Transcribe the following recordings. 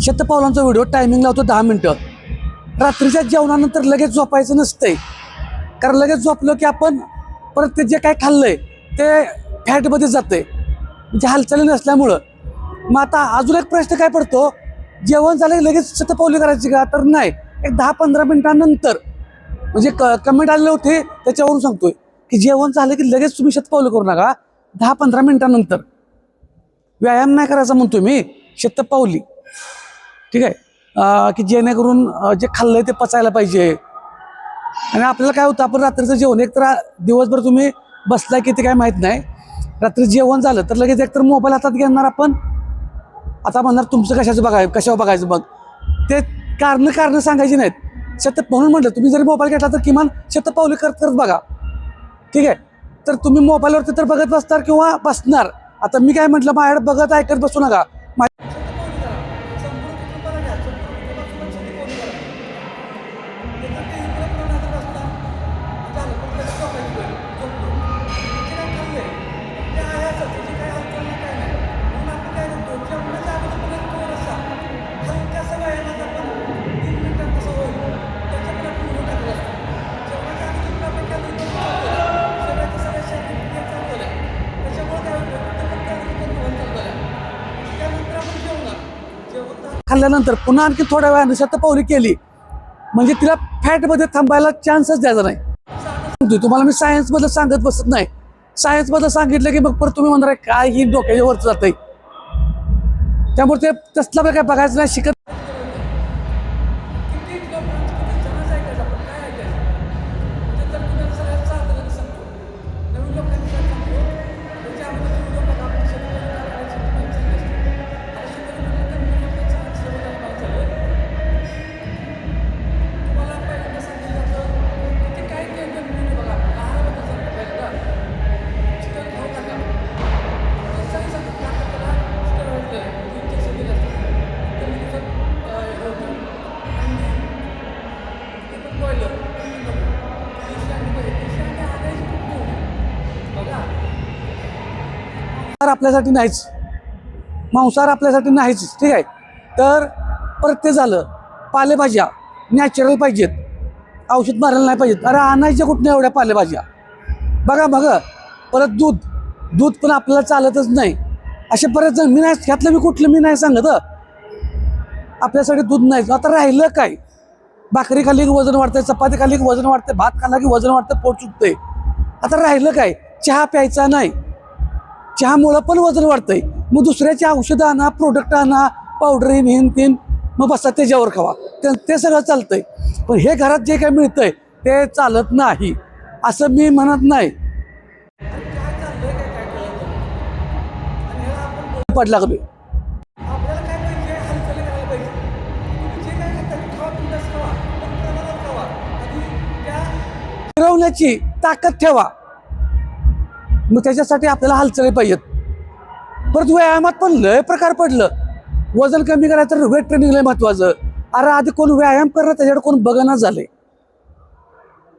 शतपावलांचा video timing लावतो 10 मिनटं. रात्रीच्या जेवणानंतर लगेच झोपायचं नसतंय, कारण लगेच झोपलं की आपण परत ते जे काय खाल्लंय ते फॅटमध्ये जातंय, म्हणजे हालचाली नसल्यामुळं. मग आता अजून एक प्रश्न काय पडतो, जेवण झालं की लगेच शतपावली करायची का? तर नाही, एक 10-15 मिनिटांनंतर. म्हणजे कमेंट आलेले होते त्याच्यावरून सांगतोय की जेवण झालं की लगेच तुम्ही शतपावली करू नका, 10-15 मिनिटांनंतर. व्यायाम नाही करायचा म्हणतो मी, शतपावली. ठीक आहे, की जेणेकरून जे खाल्लंय ते पचायला पाहिजे. आणि आपल्याला काय होतं, आपण रात्रीचं जेवण एकतर दिवसभर तुम्ही बसलाय की ते काय माहीत नाही, रात्री जेवण झालं तर लगेच एकतर मोबाईल हातात घेणार आपण. आता म्हणणार तुमचं कशावर बघायचं. मग ते कारणं सांगायची नाहीत. म्हणून म्हटलं, तुम्ही जरी मोबाईल घेतला तर किमान शतपावली करत बघा. ठीक आहे, तर तुम्ही मोबाईलवरती तर बघत बसणार किंवा बसणार. आता मी काय म्हटलं, माझ्याकडे बघत ऐकत बसू नका. खाल्ल्यानंतर पुन्हा आणखी थोड्या वेळाने शतपावली केली म्हणजे तिला फॅटमध्ये थांबायला चान्सच द्यायचा नाही. तुम्हाला मी सायन्समधलं सांगत बसत नाही. सायन्समधलं सांगितलं की मग परत तुम्ही म्हणणार काय ही डोक्याच्या वरच जातंय. त्यामुळे ते तसलं काय बघायचं नाही, शिकत. आपल्यासाठी नाहीच, मांसाहार आपल्यासाठी नाहीच. ठीक आहे, तर परत ते झालं, पालेभाज्या नॅचरल पाहिजेत, औषध मारायला नाही पाहिजेत. अरे आणायच्या कुठल्या एवढ्या पालेभाज्या? बघा परत दूध पण आपल्याला चालतच नाही. असे बरेच जण, मी नाही ह्यातलं मी कुठलं मी नाही सांगत, आपल्यासाठी दूध नाही. आता राहिलं काय? भाकरी खाल्ली की वजन वाढतंय, चपाती खाल्ली की वजन वाढतंय, भात खाल्ला की वजन वाढतं, पोट चुकतंय. आता राहिलं काय? चहा प्यायचा नाही, चहामुळं पण वजन वाढतंय. मग दुसऱ्याची औषधं आणा, प्रोडक्ट आणा, पावडर हिन तीन, मग बसा त्याच्यावर खावा, ते सगळं चालतंय. पण हे घरात जे काय मिळतंय ते चालत नाही असं मी म्हणत नाही. पडला कमी फिरवण्याची ताकद ठेवा, मग त्याच्यासाठी आपल्याला हालचाली पाहिजेत. परत व्यायामात पण लय प्रकार पडलं. वजन कमी करायचं तर वेट ट्रेनिंग लय महत्वाचं. अरे आधी कोण व्यायाम करणार त्याच्याकडे कोण बघना झाले,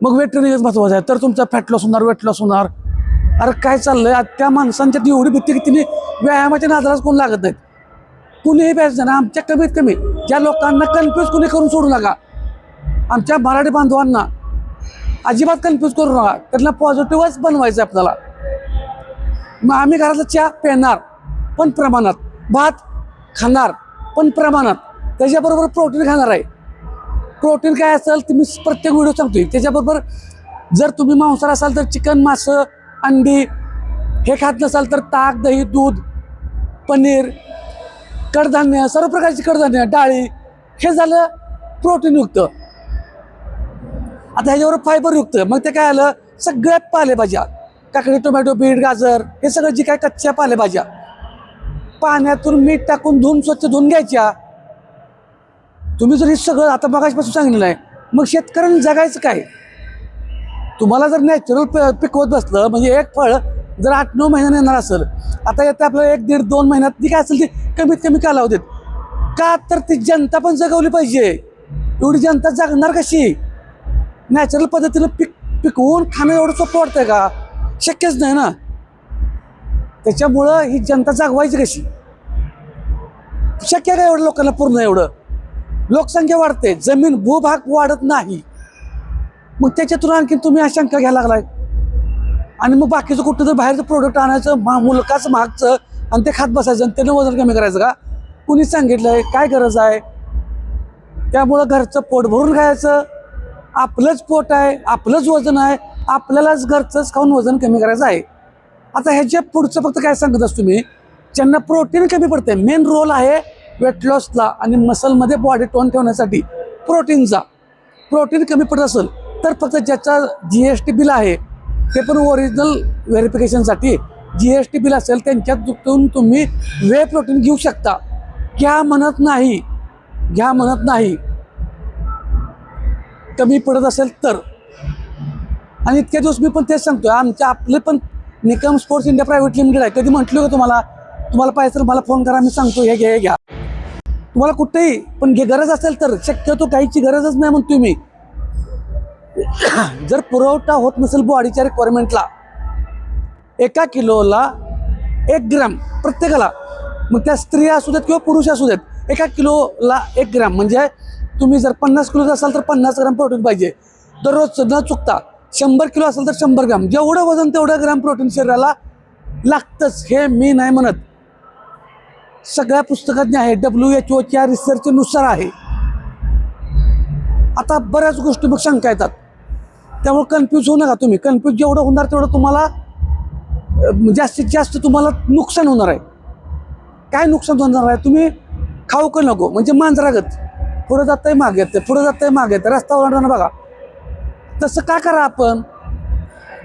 मग वेट ट्रेनिंगच महत्वाचं आहे. तर तुमचा फॅट लॉस होणार, वेट लॉस होणार. अरे काय चाललंय? त्या माणसांच्यात एवढी भीती की तिने व्यायामाच्या नादालाच कोण लागत नाहीत. कुणीही प्यायचं ना, आमच्या कमीत कमी ज्या लोकांना कन्फ्यूज कुणी करून सोडू नका, आमच्या मराठी बांधवांना अजिबात कन्फ्यूज करू नका. त्यांना पॉझिटिव्हच बनवायचं आपल्याला. मग आम्ही घरातला चहा पिणार पण प्रमाणात, भात खाणार पण प्रमाणात, त्याच्याबरोबर प्रोटीन खाणार आहे. प्रोटीन काय असेल ते मी प्रत्येक व्हिडिओ सांगतोय. त्याच्याबरोबर जर तुम्ही मांसाहार असाल तर चिकन, मासं, अंडी हे खात नसाल तर ताक, दही, दूध, पनीर, कडधान्य, सर्व प्रकारची कडधान्य, डाळी, हे झालं प्रोटीनयुक्त. आता ह्याच्यावर फायबरयुक्त. मग ते काय आलं, सगळ्यात पालेभाज्या, काकडी, टोमॅटो, बीट, गाजर, हे सगळं जी काय कच्च्या पालेभाज्या पाण्यातून मीठ टाकून स्वच्छ धुवून घ्यायच्या. तुम्ही जर हे सगळं आता मगाचपासून सांगितलं आहे, मग शेतकऱ्यांनी जगायचं काय? तुम्हाला जर नॅचरल पिकवत बसलं म्हणजे एक फळ जर 8-9 महिन्याने येणार असेल, आता येते आपल्याला 1-1.5-2 महिन्यात, ती काय असेल ती कमीत कमी कालावधीत. का तर ती जनता पण जगवली पाहिजे. एवढी जनता जगणार कशी? नॅचरल पद्धतीनं पिकवून खाणं एवढं सोपं वाटतंय का? शक्यच नाही ना. त्याच्यामुळं ही जनता जागवायची कशी? शक्य काय एवढं लोकांना पूर्ण एवढं? लोकसंख्या वाढते, जमीन भूभाग वाढत नाही. मग त्याच्यातून आणखी तुम्ही आशंका घ्यायला लागलाय. आणि मग बाकीचं कुठं तर बाहेरचं प्रोडक्ट आणायचं मुलकाचं महागचं आणि ते खात बसायचं आणि त्यानं वजन कमी करायचं का? कुणी सांगितलंय? काय गरज आहे? त्यामुळं घरचं पोट भरून खायचं. आपलंच पोट आहे, आपलंच वजन आहे, आपल्यालाच घरचंच खाऊन वजन कमी करायचं आहे. आता ह्याच्या पुढचं फक्त काय सांगत असतो मी, ज्यांना प्रोटीन कमी पडते, मेन रोल आहे वेट लॉसला आणि मसलमध्ये बॉडी टोन ठेवण्यासाठी प्रोटीनचा. प्रोटीन कमी पडत असेल तर फक्त ज्याचा GST बिल आहे ते पण ओरिजिनल व्हेरिफिकेशनसाठी GST बिल असेल त्यांच्यातून तुम्ही वे प्रोटीन घेऊ शकता. घ्या म्हणत नाही, घ्या म्हणत नाही, कमी पडत असेल तर. आणि इतक्या दिवस मी पण तेच सांगतोय, आपले पण Nikam sports India private limited आहे. कधी म्हटलं का तुम्हाला पाहिजे तर मला फोन करा, मी सांगतो हे घ्या हे घ्या. तुम्हाला कुठेही पण गरज असेल तर, शक्यतो काहीची गरजच नाही म्हणतोय मी. जर पुरवठा होत नसेल बॉडीच्या रिक्वायरमेंटला 1 किलोला 1 ग्रॅम प्रत्येकाला, मग त्या स्त्रिया असू देत किंवा पुरुष असू देत, 1 किलोला 1 ग्रॅम म्हणजे तुम्ही जर 50 किलोचा असाल तर 50 ग्रॅम प्रोटीन पाहिजे दररोज न चुकता. 100 किलो असेल तर 100 ग्रॅम, जेवढं वजन तेवढं ग्रॅम प्रोटीन शरीराला लागतंच. हे मी नाही म्हणत, सगळ्या पुस्तकांनी आहे, WHO रिसर्चनुसार आहे. आता बऱ्याच गोष्टी मग शंका येतात, त्यामुळे कन्फ्यूज होऊ नका तुम्ही. कन्फ्यूज जेवढं होणार तेवढं तुम्हाला जास्तीत जास्त तुम्हाला नुकसान होणार आहे. काय नुकसान होणार आहे? तुम्ही खाऊ का नको म्हणजे मांजरागत पुढं जातंय मागे येते, पुढं जातंय मागे येते, रस्ता ओलांडताना बघा. तसं का करा? आपण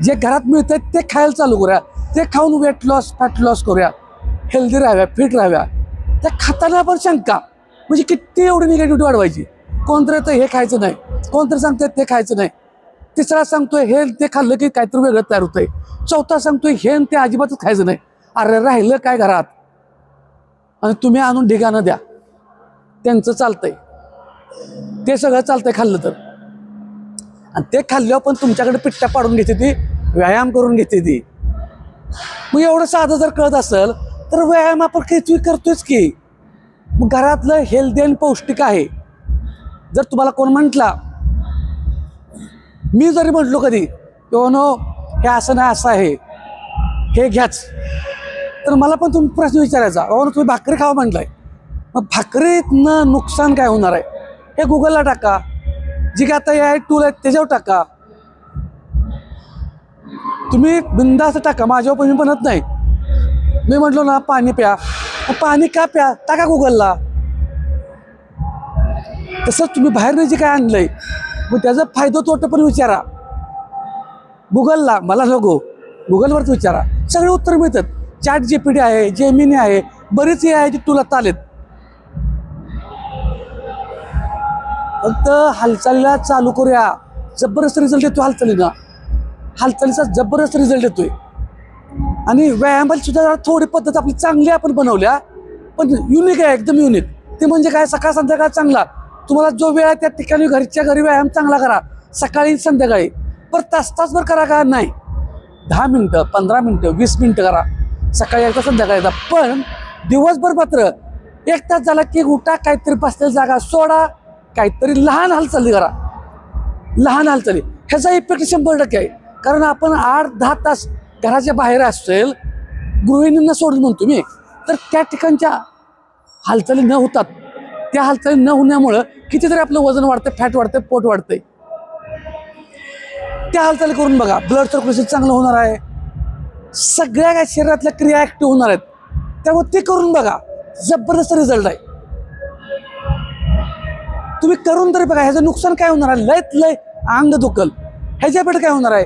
जे घरात मिळतंय ते खायला चालू करूया, ते खाऊन वेट लॉस फॅट लॉस करूया, हेल्दी राहाव्या, फिट राहाव्या. त्या खाताना पण शंका म्हणजे किती एवढी निगेटिव्हिटी वाढवायची. कोणतरी तर हे खायचं नाही, कोणतरी सांगतोय ते खायचं नाही, तिसरा सांगतोय हे ते खाल्लं की काहीतरी वेगळं तयार होतंय, चौथा सांगतोय हे ते अजिबातच खायचं नाही. अरे राहिलं काय घरात? आणि तुम्ही आणून ढिगाणं द्या, त्यांचं चालतंय, ते सगळं चालतंय खाल्लं तर. आणि ते खाल्ल्यावर पण तुमच्याकडे पिट्टा पाडून घेते ती, व्यायाम करून घेते ती. मग एवढं साधं जर कळत असेल तर व्यायाम आपण काही करतोच की. मग घरातलं हेल्दी आणि पौष्टिक आहे. जर तुम्हाला कोण म्हटला, मी जरी म्हटलो कधी किंवा नो हे असं नाही असं आहे हे घ्याच, तर मला पण तुम्ही प्रश्न विचारायचा, तुम्ही भाकरी खावा म्हटलंय, मग भाकरीतनं नुकसान काय होणार आहे हे गुगलला टाका. जी काय आता AI टूल आहेत त्याच्यावर टाका. तुम्ही बिंदास टाका, माझ्यावर पण मी म्हणत नाही. मी म्हटलो ना पाणी प्या, पाणी का प्या टाका गुगलला. तसंच तुम्ही बाहेरनं जे काय आणलंय मग त्याचा फायदा तोटा पण विचारा गुगलला, मला नको, गुगलवरच विचारा, सगळे उत्तर मिळतात. ChatGPT आहे, जेमिनी आहे, बरेच AI ची टूल आता आलेत. फक्त हालचालीला चालू करूया, जबरदस्त रिझल्ट येतो हालचालीला. हालचालीचा जबरदस्त रिझल्ट येतोय. आणि व्यायामाची सुद्धा थोडी पद्धत आपली चांगली आपण बनवल्या, पण युनिक आहे, एकदम युनिक. ते म्हणजे काय, सकाळ संध्याकाळ चांगला, तुम्हाला जो वेळ आहे त्या ठिकाणी घरच्या घरी व्यायाम चांगला करा, सकाळी संध्याकाळी. पर तासभर करा का नाही, 10 मिनटं 15 मिनटं 20 मिनटं करा, सकाळी एकदा संध्याकाळी एकदा. पण दिवसभर मात्र 1 तास झाला की उठा, काहीतरी बसलेली जागा सोडा, काहीतरी लहान हालचाली करा, लहान हालचाली. ह्याचा इफेक्ट 100% आहे. कारण आपण 8-10 तास घराच्या बाहेर असेल, गृहिणींना सोडून म्हणतो मी, तर त्या ठिकाणच्या हालचाली न होतात. त्या हालचाली न होण्यामुळं कितीतरी आपलं वजन वाढतं, फॅट वाढतं, पोट वाढतंय. त्या हालचाली करून बघा, ब्लड सर्क्युलेशन चांगलं होणार आहे, सगळ्या काय शरीरातल्या क्रिया ॲक्टिव्ह होणार आहेत. त्यामुळे ते करून बघा, जबरदस्त रिझल्ट आहे. तुम्ही करून तरी बघा, ह्याचं नुकसान काय होणार आहे? लय अंग दुखल, ह्याच्यापेक्षा काय होणार आहे?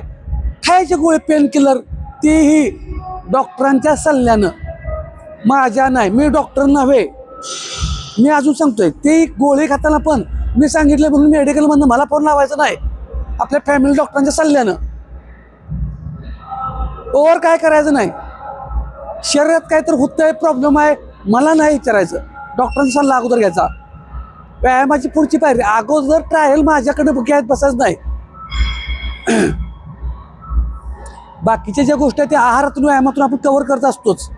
खायचे गोळे पेन किलर, तेही डॉक्टरांच्या सल्ल्यानं, माझ्या नाही, मी डॉक्टर नव्हे, मी अजून सांगतोय. ते गोळी खाताना पण मी सांगितलं म्हणून मेडिकलमधनं मला फोन लावायचं नाही, आपल्या फॅमिली डॉक्टरांच्या सल्ल्यानं. ओव्हर काय करायचं नाही. शरीरात काहीतरी होतंय, प्रॉब्लेम आहे, मला नाही विचारायचं, डॉक्टरांचा सल्ला अगोदर घ्यायचा. व्यायामाची पुढची पायरी, अगोदर ट्रायल माझ्याकडे घ्यायत बसायचं नाही. बाकीच्या ज्या गोष्टी आहेत त्या आहारातून व्यायामातून आपण कव्हर करत असतोच.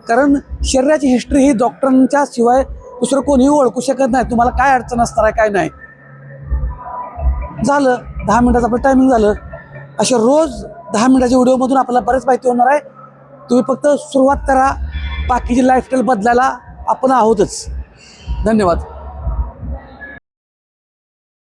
कारण शरीराची हिस्ट्री ही डॉक्टरांच्या शिवाय दुसरं कोणीही ओळखू शकत नाही तुम्हाला काय अडचण असणार आहे काय नाही. झालं 10 मिनिटाचं आपलं टायमिंग झालं. अशा रोज 10 मिनिटाच्या व्हिडिओमधून आपल्याला बरेच माहिती होणार आहे. तुम्ही फक्त सुरुवात करा, बाकीची लाईफस्टाईल बदलायला आपण आहोतच. धन्यवाद.